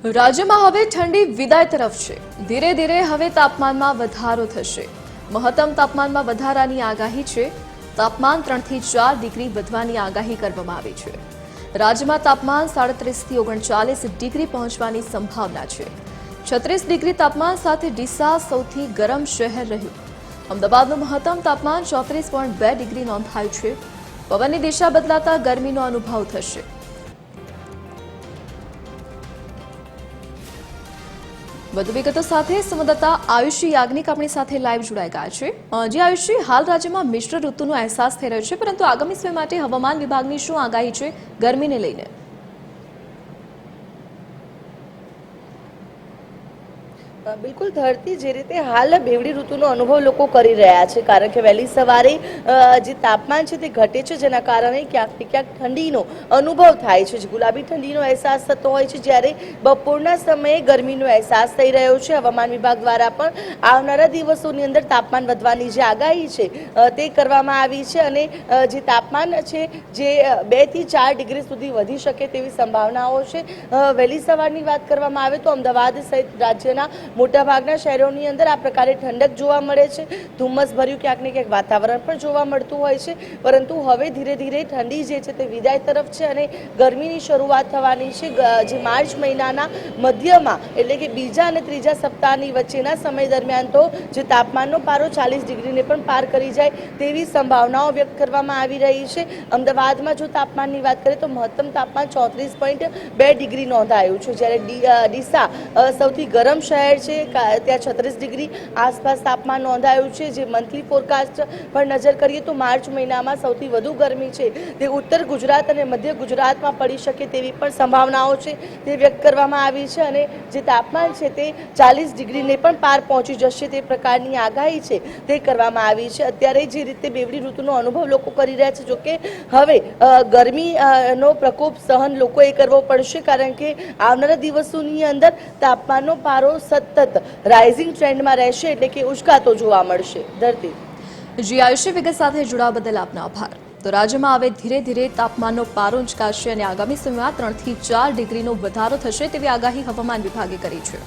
રાજ્યમાં હવે ઠંડી વિદાય તરફ છે। ધીરે ધીરે હવે તાપમાનમાં વધારો થશે। મહત્તમ તાપમાનમાં વધારાની આગાહી છે। તાપમાન 3 થી 4 ડિગ્રી વધવાની આગાહી કરવામાં આવી છે। રાજ્યમાં તાપમાન 37 થી 39 ડિગ્રી પહોંચવાની સંભાવના છે। 36 ડિગ્રી તાપમાન સાથે ડીસા સૌથી ગરમ શહેર રહ્યું। અમદાવાદનું મહત્તમ તાપમાન 34.2 ડિગ્રી નોંધાયું છે। પવનની દિશા બદલાતા ગરમીનો અનુભવ થશે। વધુ વિગતો સાથે સંવાદદાતા આયુષી યાજ્ઞિક આપણી સાથે લાઈવ જોડાઈ ગયા છે। જી આયુષી, હાલ રાજ્યમાં મિશ્ર ઋતુનો અહેસાસ થઈ રહ્યો છે, પરંતુ આગામી સમય માટે હવામાન વિભાગની શું આગાહી છે ગરમીને લઈને? બિલકુલ ધરતી જે રીતે હાલ બેવડી ઋતુનો અનુભવ લોકો કરી રહ્યા છે, કારણ કે વહેલી સવારે જે તાપમાન છે તે ઘટે છે, જેના કારણે ક્યાંક ને ક્યાંક ઠંડીનો અનુભવ થાય છે। ગુલાબી ઠંડીનો અહેસાસ થતો હોય છે, જ્યારે બપોરના સમયે ગરમીનો અહેસાસ થઈ રહ્યો છે। હવામાન વિભાગ દ્વારા પણ આવનારા દિવસોની અંદર તાપમાન વધવાની જે આગાહી છે તે કરવામાં આવી છે, અને જે તાપમાન છે જે 2 થી 4 ડિગ્રી સુધી વધી શકે તેવી સંભાવનાઓ છે। વહેલી સવારની વાત કરવામાં આવે તો અમદાવાદ સહિત રાજ્યના મોટાભાગના શહેરોની અંદર આ પ્રકારે ઠંડક જોવા મળે છે। ધુમ્મસ ભર્યું ક્યાંક ને ક્યાંક વાતાવરણ પણ જોવા મળતું હોય છે, પરંતુ હવે ધીરે ધીરે ઠંડી જે છે તે વિદાય તરફ છે અને ગરમીની શરૂઆત થવાની છે। જે માર્ચ મહિનાના મધ્યમાં એટલે કે બીજા અને ત્રીજા સપ્તાહની વચ્ચેના સમય દરમિયાન તો જે તાપમાનનો પારો 40 ડિગ્રીને પણ પાર કરી જાય તેવી સંભાવનાઓ વ્યક્ત કરવામાં આવી રહી છે। અમદાવાદમાં જો તાપમાનની વાત કરીએ તો મહત્તમ તાપમાન 34.2 ડિગ્રી નોંધાયું છે, જ્યારે ડીસા સૌથી ગરમ શહેર છે, ત્યાં 36 ડિગ્રી આસપાસ તાપમાન નોંધાયું છે। જે મંથલી ફોરકાસ્ટ પર નજર કરીએ તો માર્ચ મહિનામાં સૌથી વધુ ગરમી છે તે ઉત્તર ગુજરાત અને મધ્ય ગુજરાતમાં પડી શકે તેવી પણ સંભાવનાઓ છે તે વ્યક્ત કરવામાં આવી છે, અને જે તાપમાન છે તે 40 ડિગ્રીને પણ પાર પહોંચી જશે તે પ્રકારની આગાહી છે તે કરવામાં આવી છે। અત્યારે જે રીતે બેવડી ઋતુનો અનુભવ લોકો કરી રહ્યા છે, જોકે હવે ગરમીનો પ્રકોપ સહન લોકોએ કરવો પડશે, કારણ કે આવનારા દિવસોની અંદર તાપમાનનો પારો સતત રાઇઝિંગ ટ્રેન્ડમાં રહેશે, એટલે કે ઉચકાતો જોવા મળશે। ધરતી જી આયુષી, વિગત સાથે જોડાવા બદલ આપનો આભાર। તો રાજ્યમાં હવે ધીરે ધીરે તાપમાનનો પારો ઊંચકાશે અને આગામી સમયમાં 3 થી 4 ડિગ્રીનો વધારો થશે તેવી આગાહી હવામાન વિભાગે કરી છે।